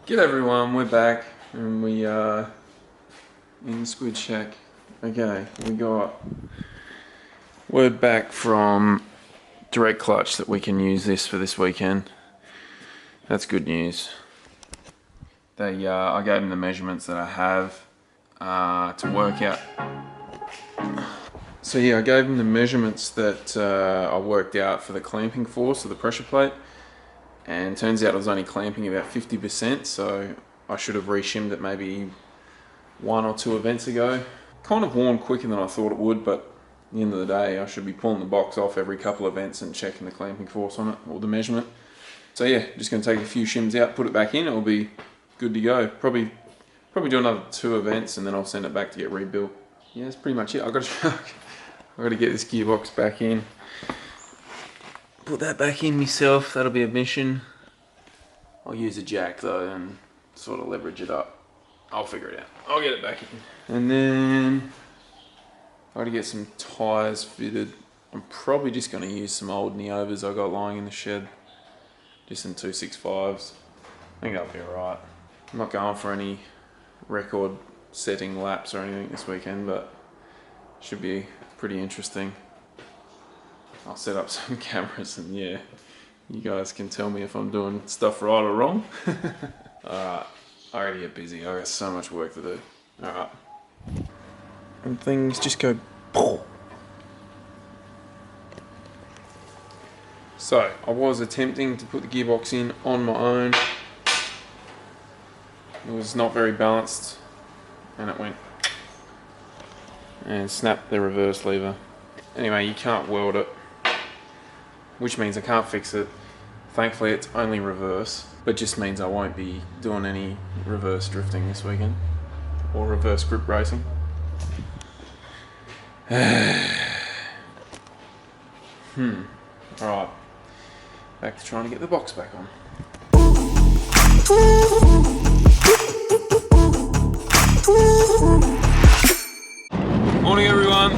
G'day everyone, we're back and we are in the Squid Shack. Okay, we got word back from Direct Clutch that we can use this for this weekend. That's good news. I gave them the measurements that I have to work out. So yeah, I gave them the measurements that I worked out for the clamping force of the pressure plate. And turns out I was only clamping about 50%, so I should have re-shimmed it maybe 1 or 2 events ago. Kind of worn quicker than I thought it would, but at the end of the day I should be pulling the box off every couple of events and checking the clamping force on it, or the measurement. So yeah, just going to take a few shims out, put it back in, it'll be good to go. Probably do another 2 events and then I'll send it back to get rebuilt. Yeah, that's pretty much it. I've got to get this gearbox back in. Put that back in myself, that'll be a mission. I'll use a jack though and sort of leverage it up. I'll figure it out. I'll get it back in. And then I gotta get some tyres fitted. I'm probably just gonna use some old Neovas I got lying in the shed. Just some 265s. I think that'll be alright. I'm not going for any record setting laps or anything this weekend, but should be pretty interesting. I'll set up some cameras and yeah, you guys can tell me if I'm doing stuff right or wrong. Alright, I gotta get busy. I got so much work to do. Alright. And things just go poof. So, I was attempting to put the gearbox in on my own. It was not very balanced and it went and snapped the reverse lever. Anyway, you can't weld it, which means I can't fix it. Thankfully it's only reverse, but just means I won't be doing any reverse drifting this weekend or reverse grip racing. Alright, back to trying to get the box back on. Morning everyone,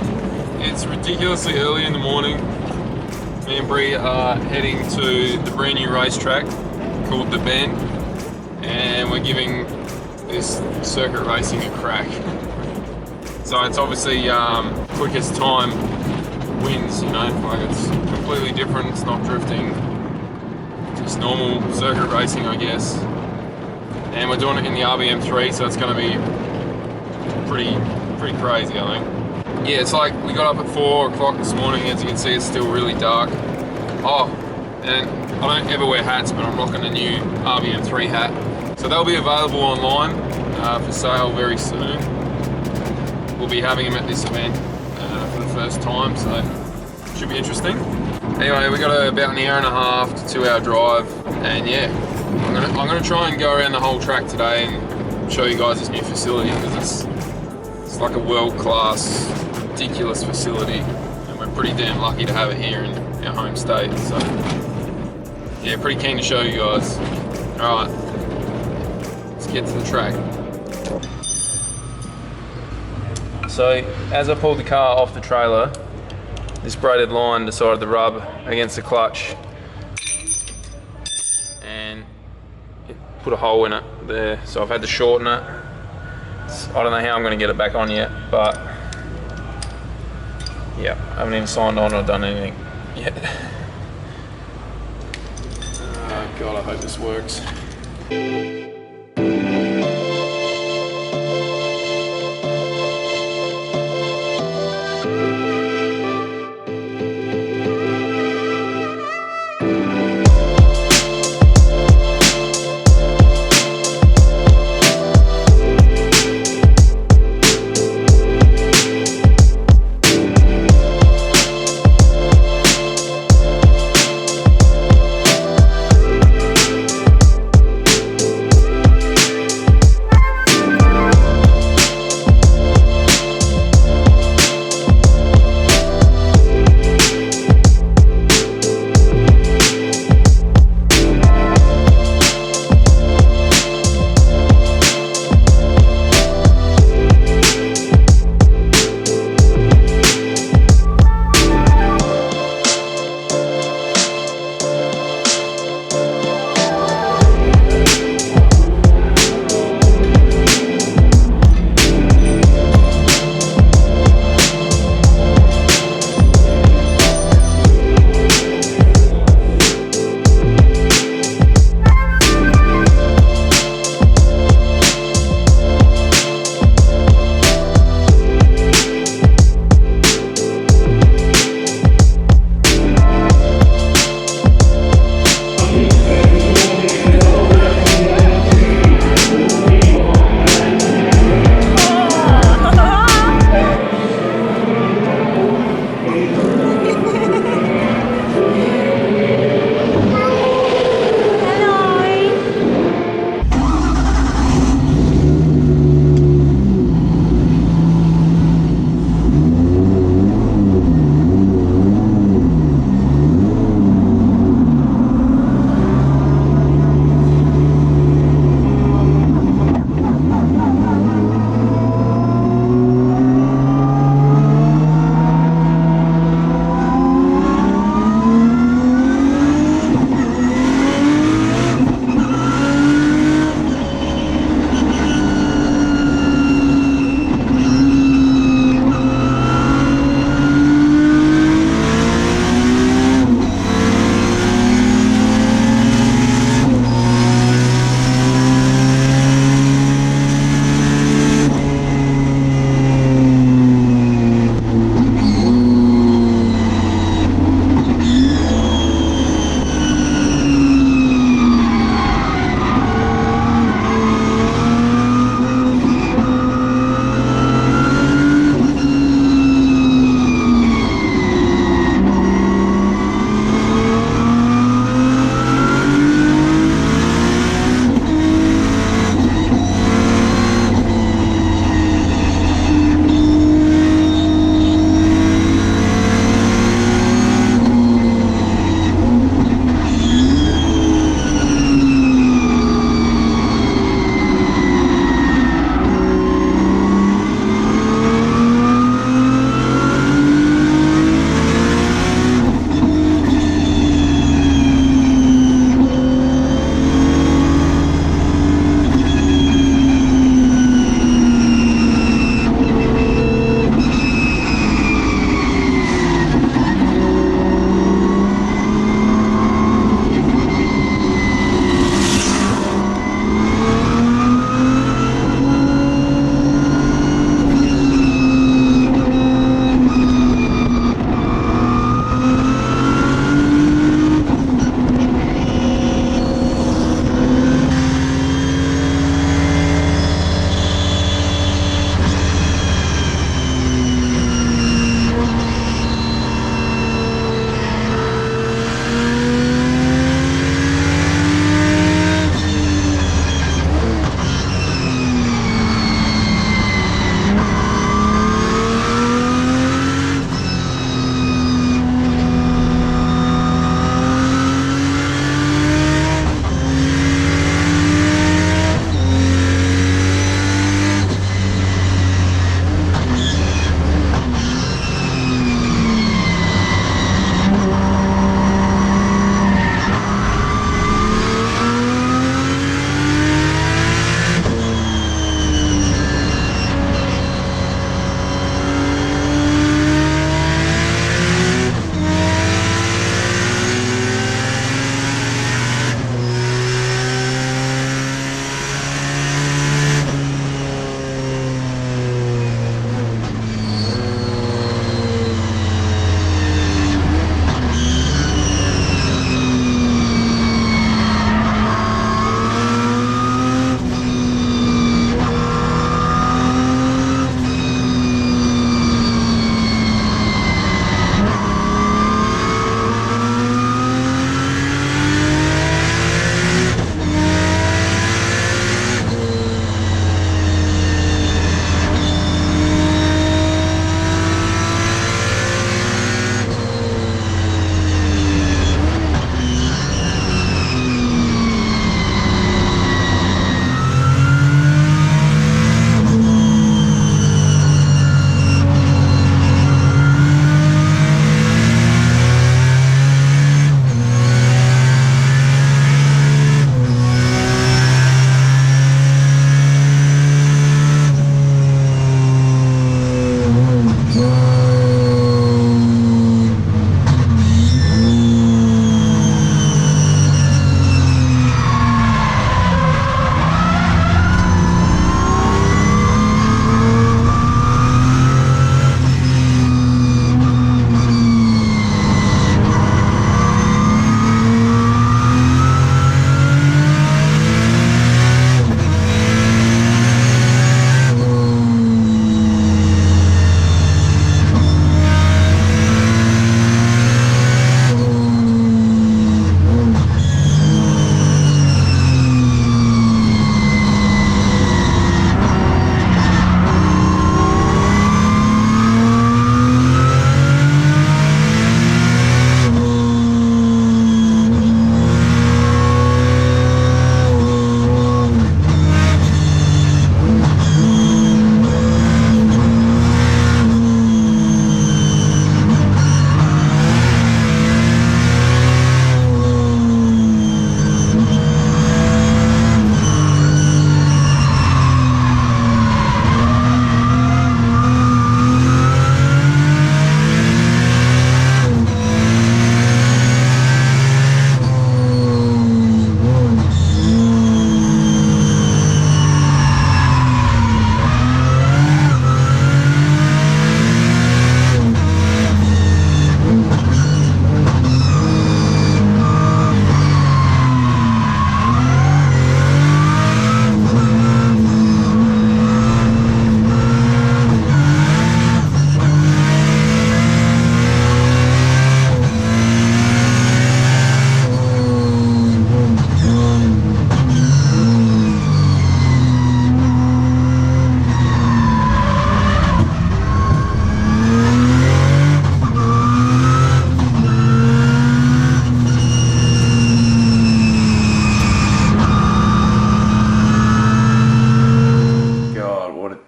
it's ridiculously early in the morning. Me and Bree are heading to the brand new racetrack called The Bend, and we're giving this circuit racing a crack. So it's obviously quickest time wins, you know, like it's completely different, it's not drifting, just normal circuit racing I guess. And we're doing it in the RBM3, so it's going to be pretty crazy I think. Yeah, it's like we got up at 4 o'clock this morning. As you can see, it's still really dark. Oh, and I don't ever wear hats, but I'm rocking a new RBM3 hat. So they'll be available online for sale very soon. We'll be having them at this event for the first time, so it should be interesting. Anyway, we got about an hour and a half to 2 hour drive, and yeah, I'm gonna try and go around the whole track today and show you guys this new facility because it's like a world-class, ridiculous facility, and we're pretty damn lucky to have it here in our home state. So yeah, pretty keen to show you guys. Alright, let's get to the track. So as I pulled the car off the trailer, this braided line decided to rub against the clutch and it put a hole in it there, so I've had to shorten it. I don't know how I'm going to get it back on yet, but yeah, I haven't even signed on or done anything yet. Oh God, I hope this works.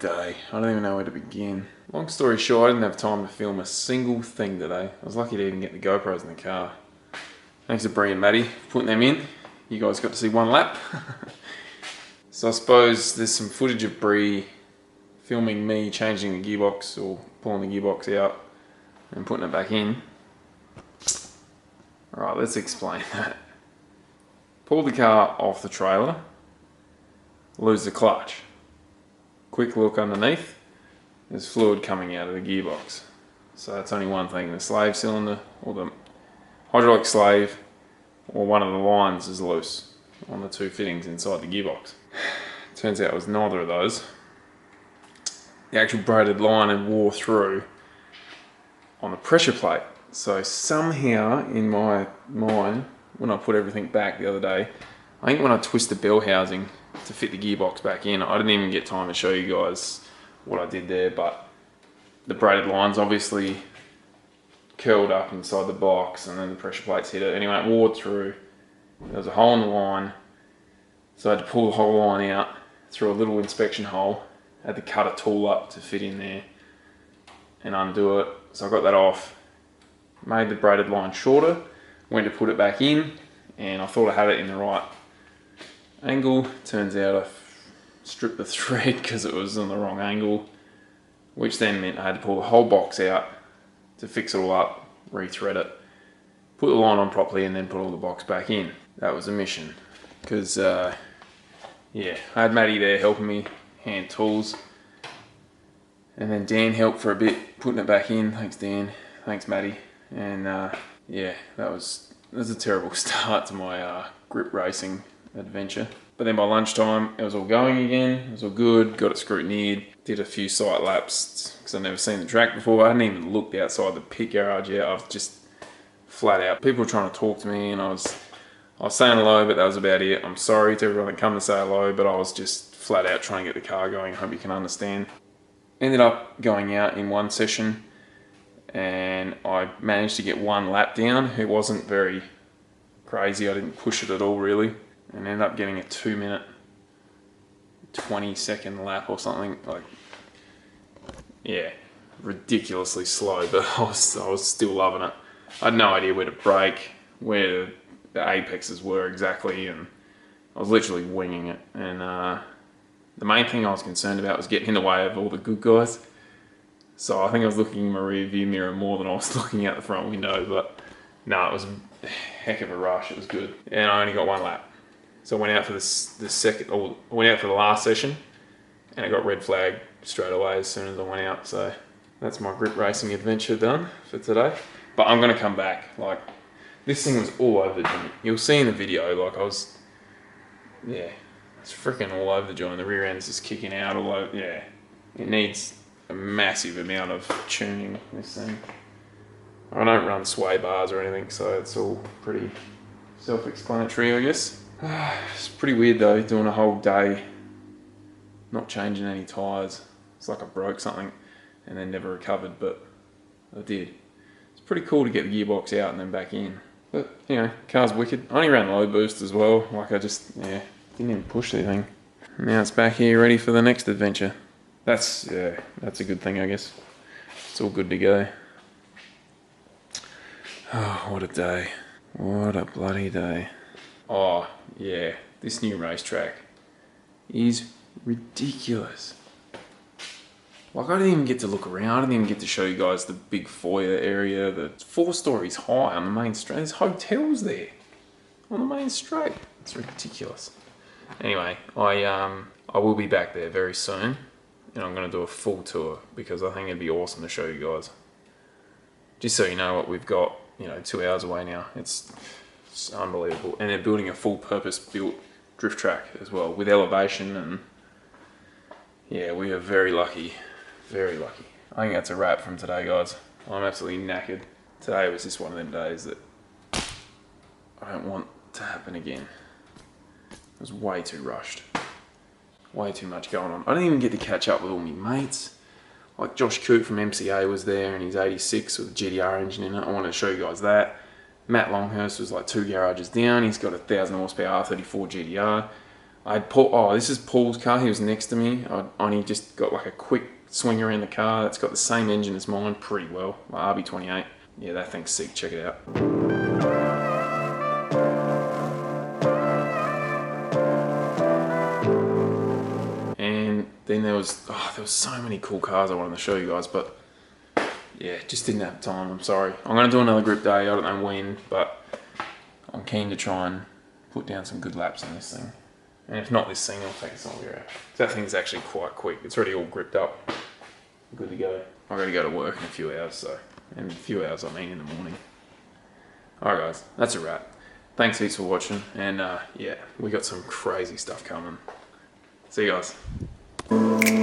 day. I don't even know where to begin. Long story short, I didn't have time to film a single thing today. I was lucky to even get the GoPros in the car. Thanks to Bree and Maddie for putting them in. You guys got to see one lap. So I suppose there's some footage of Bree filming me changing the gearbox or pulling the gearbox out and putting it back in. Alright, let's explain that. Pull the car off the trailer, lose the clutch. Quick look underneath, there's fluid coming out of the gearbox. So that's only one thing, the slave cylinder or the hydraulic slave or one of the lines is loose on the two fittings inside the gearbox. Turns out it was neither of those. The actual braided line had wore through on the pressure plate. So somehow in my mind, when I put everything back the other day, I think when I twist the bell housing to fit the gearbox back in, I didn't even get time to show you guys what I did there, but the braided lines obviously curled up inside the box and then the pressure plates hit it. Anyway, it wore through. There was a hole in the line, so I had to pull the whole line out through a little inspection hole. I had to cut a tool up to fit in there and undo it. So I got that off, made the braided line shorter, went to put it back in, and I thought I had it in the right angle. Turns out I stripped the thread because it was on the wrong angle, which then meant I had to pull the whole box out to fix it all up, rethread it, put the line on properly, and then put all the box back in. That was a mission because yeah, I had Maddie there helping me, hand tools, and then Dan helped for a bit putting it back in. Thanks Dan, thanks Maddie, and yeah, that was a terrible start to my grip racing adventure. But then by lunchtime it was all going again, it was all good, got it scrutineered, did a few site laps because I'd never seen the track before. I hadn't even looked outside the pit garage yet. I was just flat out. People were trying to talk to me and I was saying hello, but that was about it. I'm sorry to everyone that come to say hello, but I was just flat out trying to get the car going. I hope you can understand. Ended up going out in one session and I managed to get one lap down. It wasn't very crazy, I didn't push it at all really, and ended up getting a 2 minute 20-second lap or something. Like, yeah, ridiculously slow, but I was still loving it. I had no idea where to brake, where the apexes were exactly, and I was literally winging it. And the main thing I was concerned about was getting in the way of all the good guys. So I think I was looking in my rear view mirror more than I was looking out the front window, but no, it was a heck of a rush. It was good. And I only got one lap. So I went out for the last session and I got red flag straight away as soon as I went out. So that's my grip racing adventure done for today. But I'm gonna come back. Like, this thing was all over the joint. You'll see in the video, like yeah, it's freaking all over the joint. The rear end is just kicking out all over. Yeah, it needs a massive amount of tuning, this thing. I don't run sway bars or anything, so it's all pretty self-explanatory, I guess. It's pretty weird though, doing a whole day not changing any tyres. It's like I broke something and then never recovered, but I did. It's pretty cool to get the gearbox out and then back in. But, you know, car's wicked. I only ran low boost as well. Like, I just, yeah, didn't even push the thing. Now it's back here ready for the next adventure. That's a good thing, I guess. It's all good to go. Oh, what a day. What a bloody day. Oh, yeah, this new racetrack is ridiculous. Like, I didn't even get to look around. I didn't even get to show you guys the big foyer area that's 4 stories high on the main straight. There's hotels there on the main straight. It's ridiculous. Anyway, I will be back there very soon, and I'm going to do a full tour because I think it'd be awesome to show you guys. Just so you know what we've got, you know, 2 hours away now. It's unbelievable. And they're building a full purpose built drift track as well with elevation, and yeah, we are very lucky. Very lucky. I think that's a wrap from today, guys. I'm absolutely knackered. Today was just one of them days that I don't want to happen again. It was way too rushed. Way too much going on. I didn't even get to catch up with all my mates. Like Josh Coote from MCA was there and he's 86 with a GTR engine in it. I wanted to show you guys that. Matt Longhurst was like 2 garages down. He's got a 1,000 horsepower R34 GTR. I had Paul. Oh, this is Paul's car. He was next to me. I only just got like a quick swing around the car. It's got the same engine as mine, pretty well. My RB28. Yeah, that thing's sick. Check it out. And then there was so many cool cars I wanted to show you guys, but yeah, just didn't have time. I'm sorry. I'm gonna do another group day. I don't know when, but I'm keen to try and put down some good laps on this thing. And if not this thing, I'll take it somewhere out. That thing's actually quite quick. It's already all gripped up. Good to go. I've got to go to work in a few hours, so. And a few hours, I mean in the morning. Alright guys, that's a wrap. Thanks heaps for watching, and yeah, we got some crazy stuff coming. See you guys.